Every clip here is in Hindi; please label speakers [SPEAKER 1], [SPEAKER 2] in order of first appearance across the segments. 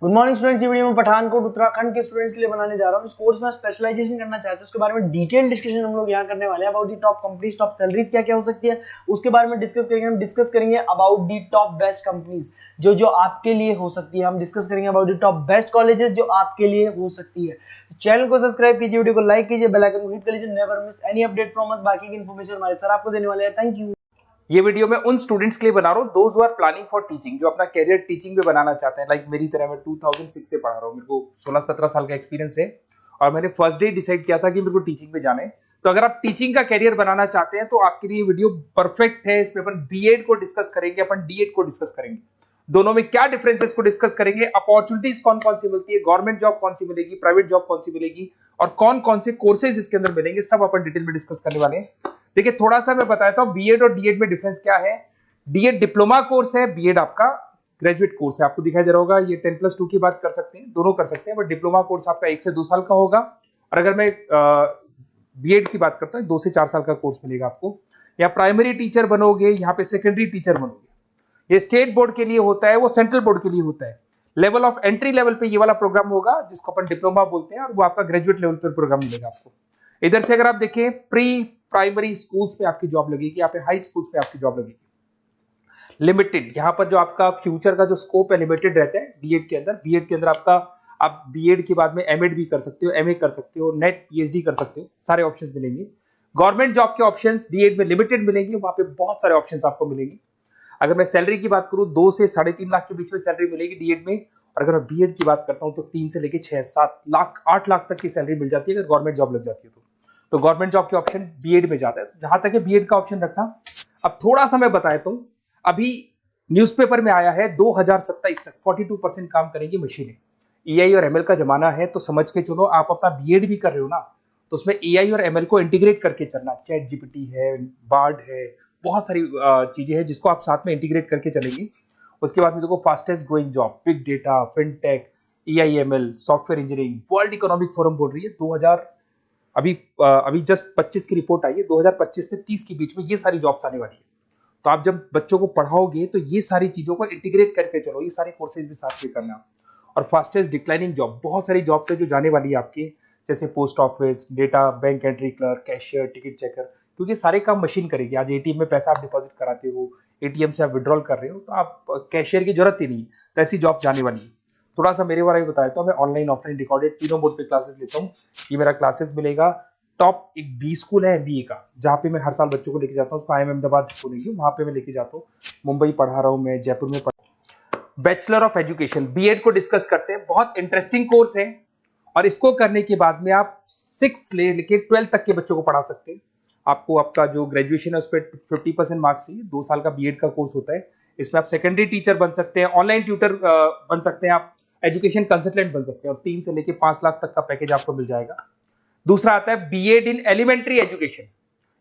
[SPEAKER 1] Good morning students. ये वीडियो में पठानकोट उत्तराखंड के स्टूडेंट्स के लिए बनाने जा रहा हूँ। इस कोर्स में स्पेशलाइजेशन करना चाहते हैं उसके बारे में डिटेल डिस्कशन हम लोग यहाँ करने वाले हैं। About the top companies, top salaries क्या क्या हो सकती है उसके बारे में डिस्कस करेंगे। हम डिस्कस करेंगे about the top best companies जो जो आपके लिए हो सकती है। हम डिस्कस करेंगे about the top best colleges जो आपके लिए हो सकती है। चैनल को सब्सक्राइब कीजिए, वीडियो को लाइक कीजिए, बेल आइकन को हिट कर लीजिए, never miss any update from us. बाकी की इन्फॉर्मेशन हमारे सर आपको देने वाले हैं। Thank you.
[SPEAKER 2] ये वीडियो मैं उन स्टूडेंट्स के लिए बना रहा हूँ those who are planning for teaching, जो अपना कैरियर टीचिंग में बनाना चाहते हैं। लाइक मेरी तरह मैं 2006 से पढ़ा रहा हूँ, मेरे को 16-17 साल का एक्सपीरियंस है और मैंने फर्स्ट डे डिसाइड किया था कि मेरे को टीचिंग में जाना है। तो अगर आप टीचिंग का कैरियर बनाना चाहते हैं तो आपके लिए वीडियो परफेक्ट है। इसमें अपन बीएड को डिस्कस करेंगे, अपन डीएड को डिस्कस करेंगे, दोनों में क्या डिफरेंसेस को डिस्कस करेंगे, अपॉर्चुनिटीज कौन कौन सी मिलती है, गवर्नमेंट जॉब कौन सी मिलेगी, प्राइवेट जॉब कौन सी मिलेगी और कौन कौन से कोर्सेज इसके अंदर मिलेंगे, सब अपन डिटेल में डिस्कस करने वाले हैं। देखिए थोड़ा सा मैं बताता हूं बीएड और डीएड में डिफरेंस क्या है। डीएड डिप्लोमा कोर्स है, बीएड आपका ग्रेजुएट कोर्स है। आपको दिखाई दे रहा होगा ये 10+2 की बात कर सकते हैं, दोनों कर सकते हैं, बट डिप्लोमा कोर्स आपका 1 से 2 साल का होगा और अगर मैं बीएड की बात करता हूं 2 से 4 साल का कोर्स मिलेगा आपको। या प्राइमरी टीचर बनोगे, यहाँ पे सेकेंडरी टीचर बनोगे। ये स्टेट बोर्ड के लिए होता है, वो सेंट्रल बोर्ड के लिए होता है। लेवल ऑफ एंट्री लेवल पे ये वाला प्रोग्राम होगा जिसको अपन डिप्लोमा बोलते हैं और वो आपका ग्रेजुएट लेवल पर प्रोग्राम मिलेगा आपको। इधर से अगर आप देखें प्री प्राइमरी स्कूल्स पे आपकी जॉब लगेगी, यहाँ पे हाई स्कूल्स पे आपकी जॉब लगेगी। लिमिटेड, यहाँ पर जो आपका फ्यूचर का जो स्कोप है लिमिटेड रहता है डीएड के अंदर। बीएड के अंदर आपका आप बीएड के बाद में एमएड भी कर सकते हो, एमए कर सकते हो, नेट पीएचडी कर सकते हो, सारे ऑप्शंस मिलेंगे। गवर्नमेंट जॉब के ऑप्शंस डीएड में लिमिटेड मिलेंगे, वहां पे बहुत सारे ऑप्शंस आपको मिलेंगे। अगर मैं सैलरी की बात करूं 2 से 3.5 लाख के बीच में सैलरी मिलेगी डीएड में, और अगर मैं बीएड की बात करता हूं तो 3 से लेके 6-7 लाख 8 लाख तक की सैलरी मिल जाती है अगर गवर्नमेंट जॉब लग जाती है तो गवर्नमेंट जॉब के ऑप्शन बीएड में जाता है। जहां तक है बीएड का ऑप्शन रखना। अब थोड़ा सा मैं बताता हूं, अभी न्यूज़पेपर में आया है 2027 तक 42% काम करेंगी मशीनें। एआई और एमएल का जमाना है तो समझ के चलो, आप अपना बीएड भी कर रहे हो ना तो उसमें एआई और एमएल को इंटीग्रेट करके चलना। चैट जीपीटी है, बार्ड है, बहुत सारी चीजें हैं जिसको आप साथ में इंटीग्रेट करके चलेंगे। उसके बाद में देखो fastest growing job big data, fintech, AIML, software engineering. World economic forum बोल रही है 2000 अभी जस्ट 25 की रिपोर्ट आई है, 2025 से 30 के बीच में ये सारी जॉब्स आने वाली है। तो आप जब बच्चों को पढ़ाओगे तो ये सारी चीजों को इंटीग्रेट करके चलो, ये सारे कोर्सेज भी साथ में करना। और फास्टेस्ट डिक्लाइनिंग जॉब, बहुत सारी जॉब्स है जो जाने वाली है आपकी, जैसे post office, data, bank entry clerk, cashier, ticket checker, क्योंकि सारे काम मशीन करेगी। आज एटीएम में पैसा आप डिपॉजिट कराते हो, एटीएम से आप विड्रॉल कर रहे हो तो आप कैशियर की जरूरत ही नहीं, तो ऐसी जॉब जाने वाली है। थोड़ा सा मेरे बारे में बताया तो मैं ऑनलाइन ऑफलाइन रिकॉर्डेड तीनों मोड पे क्लासेस लेता हूँ। ये मेरा क्लासेस मिलेगा टॉप एक बी स्कूल है एमबीए का, जहाँ पे मैं हर साल बच्चों को लेके जाता हूँ। IIM अहमदाबाद बोलेंगे, वहां पे मैं लेके जाता हूँ। मुंबई पढ़ा रहा हूँ मैं, जयपुर में बैचलर ऑफ एजुकेशन बीएड को डिस्कस करते हैं। बहुत इंटरेस्टिंग कोर्स है और इसको करने के बाद में आप 6 लेके 12 तक के बच्चों को पढ़ा सकते हैं। आपको आपका जो ग्रेजुएशन है उस पर 50% मार्क्स चाहिए। 2 साल का बीएड का कोर्स होता है। इसमें आप सेकेंडरी टीचर बन सकते हैं, ऑनलाइन ट्यूटर बन सकते हैं, आप एजुकेशन कंसल्टेंट बन सकते हैं और 3 से लेके 5 लाख तक का पैकेज आपको मिल जाएगा। दूसरा आता है बीएड इन एलिमेंट्री एजुकेशन।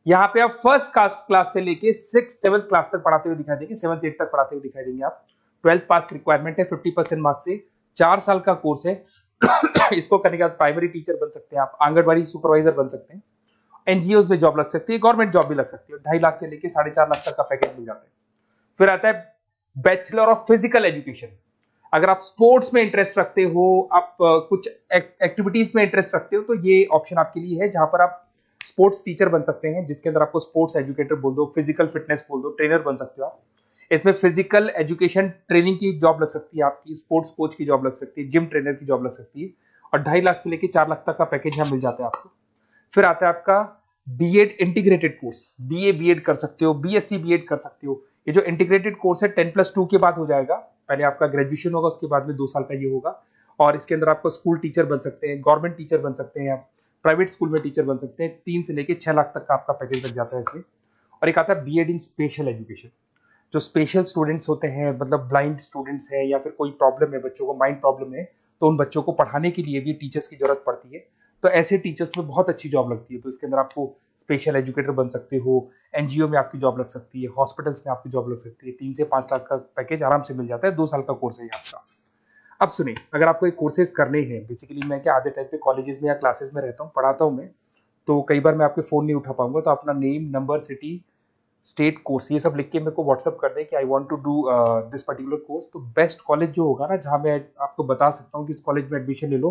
[SPEAKER 2] यहाँ पे आप फर्स्ट क्लास से लेके 6-7 क्लास तक पढ़ाते हुए दिखाई देंगे, 7-8 तक पढ़ाते हुए दिखाई देंगे आप। 12th पास रिक्वायरमेंट है, 50% मार्क्स से, 4 साल का कोर्स है। इसको करने के बाद प्राइमरी टीचर बन सकते हैं आप, आंगनबाड़ी सुपरवाइजर बन सकते हैं, एनजीओ में जॉब लग सकती है, गवर्नमेंट जॉब भी लग सकती है। 2.5 लाख से लेके 4.5 लाख तक का पैकेज मिल जाता है। फिर आता है बैचलर ऑफ फिजिकल एजुकेशन। अगर आप स्पोर्ट्स में इंटरेस्ट रखते हो, आप कुछ एक्टिविटीज में इंटरेस्ट रखते हो तो ये ऑप्शन आपके लिए है, जहां पर आप स्पोर्ट्स टीचर बन सकते हैं, जिसके अंदर आपको स्पोर्ट्स एजुकेटर बोल दो, फिजिकल फिटनेस बोल दो, ट्रेनर बन सकते हो आप। इसमें फिजिकल एजुकेशन ट्रेनिंग की जॉब लग सकती है आपकी, स्पोर्ट्स कोच की जॉब लग सकती है, जिम ट्रेनर की जॉब लग सकती है और 2.5 लाख से लेकर 4 लाख तक का पैकेज यहाँ मिल जाता है आपको। फिर आता है आपका BEd integrated course, BA BEd कर सकते हो, बीएससी बीएड कर सकते हो। ये जो इंटीग्रेटेड कोर्स है 10+2 के बाद हो जाएगा। पहले आपका ग्रेजुएशन होगा, उसके बाद में 2 साल का ये होगा और इसके अंदर आपको स्कूल टीचर बन सकते हैं, गवर्नमेंट टीचर बन सकते हैं, आप प्राइवेट स्कूल में टीचर बन सकते हैं। 3 से लेकर 6 लाख तक का आपका पैकेज लग जाता है इसमें। और एक आता है बीएड इन स्पेशल एजुकेशन। जो स्पेशल स्टूडेंट्स होते हैं, मतलब ब्लाइंड स्टूडेंट्स हैं या फिर कोई प्रॉब्लम है बच्चों को, माइंड प्रॉब्लम है, तो उन बच्चों को पढ़ाने के लिए भी टीचर्स की जरूरत पड़ती है। तो ऐसे टीचर्स में बहुत अच्छी जॉब लगती है। तो इसके अंदर आपको स्पेशल एजुकेटर बन सकते हो, एनजीओ में आपकी जॉब लग सकती है, हॉस्पिटल्स में आपकी जॉब लग सकती है। 3 से 5 लाख का पैकेज आराम से मिल जाता है। 2 साल का कोर्स है ये आपका। अब सुनिए, अगर आपको एक कोर्सेज करने हैं, बेसिकली मैं क्या आधे टाइम पे कॉलेजेस में या क्लासेस में रहता हूँ, पढ़ाता हूँ मैं, तो कई बार मैं आपके फोन नहीं उठा पाऊंगा, तो अपना name, number, city, state course, ये सब लिख के मेरे को व्हाट्सअप कर दें कि I want to do this particular course. तो बेस्ट कॉलेज जो होगा ना, जहां मैं आपको बता सकता हूँ कि इस कॉलेज में एडमिशन ले लो,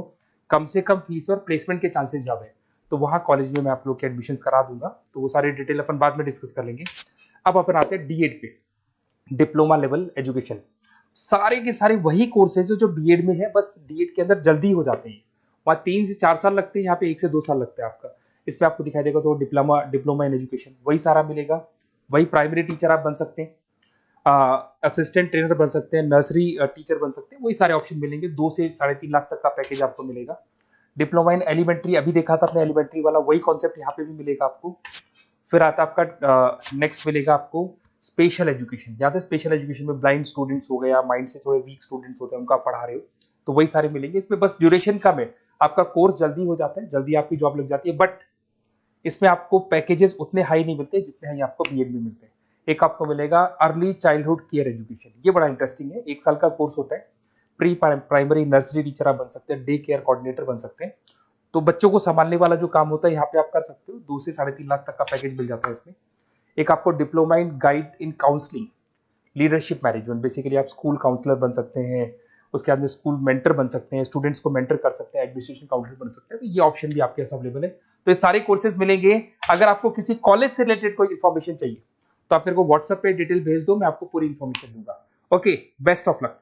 [SPEAKER 2] कम से कम फीस और प्लेसमेंट के चांसेस ज्यादा है, तो वहाँ कॉलेज में मैं आप लोग के एडमिशन करा दूंगा। तो वो सारी डिटेल अपन बाद में डिस्कस कर लेंगे। अब अपन आते हैं डीएड पे, डिप्लोमा लेवल एजुकेशन। सारे के सारे वही कोर्सेज जो बीएड में है, बस डीएड के अंदर जल्दी हो जाते हैं। वहाँ 3 से 4 साल लगते हैं, यहाँ पे 1 से 2 साल लगता है आपका। इसमें आपको दिखाई देगा तो डिप्लोमा इन एजुकेशन वही सारा मिलेगा। वही प्राइमरी टीचर आप बन सकते हैं, असिस्टेंट ट्रेनर बन सकते हैं, नर्सरी टीचर बन सकते हैं, वही सारे ऑप्शन मिलेंगे। 2 से 3.5 लाख तक का पैकेज आपको मिलेगा। डिप्लोमा इन एलिमेंट्री अभी देखा था अपने, एलिमेंट्री वाला वही कॉन्सेप्ट यहाँ पे भी मिलेगा आपको। फिर आता है आपका नेक्स्ट मिलेगा आपको स्पेशल एजुकेशन। यहाँ पे स्पेशल एजुकेशन में ब्लाइंड स्टूडेंट्स हो गए या माइंड से थोड़े वीक स्टूडेंट्स होते हैं, उनको आप पढ़ा रहे हो, तो वही सारे मिलेंगे। इसमें बस ड्यूरेशन कम है, आपका कोर्स जल्दी हो जाता है, जल्दी आपकी जॉब लग जाती है, बट इसमें आपको पैकेजेस उतने हाई नहीं मिलते जितने हैं आपको बीएड में मिलते हैं। एक आपको मिलेगा अर्ली चाइल्डहुड केयर एजुकेशन, ये बड़ा इंटरेस्टिंग है। 1 साल का कोर्स होता है। प्री प्राइमरी नर्सरी टीचर आप बन सकते हैं, डे केयर कोऑर्डिनेटर बन सकते हैं। तो बच्चों को संभालने वाला जो काम होता है यहाँ पे आप कर सकते हो। 2 से 3.5 लाख तक का पैकेज मिल जाता है इसमें। एक आपको diploma in guide in counselling leadership management, basically आप स्कूल काउंसलर बन सकते हैं, उसके बाद में स्कूल मेंटर बन सकते हैं, स्टूडेंट्स को मेंटर कर सकते हैं, एडमिनिस्ट्रेशन काउंसलर बन सकते हैं। तो ये ऑप्शन भी आपके पास अवेलेबल है। तो ये सारे कोर्सेज मिलेंगे। अगर आपको किसी कॉलेज से रिलेटेड कोई इन्फॉर्मेशन चाहिए तो आप मेरे को व्हाट्सएप पे डिटेल भेज दो, मैं आपको पूरी इन्फॉर्मेशन दूंगा। Okay, best of luck.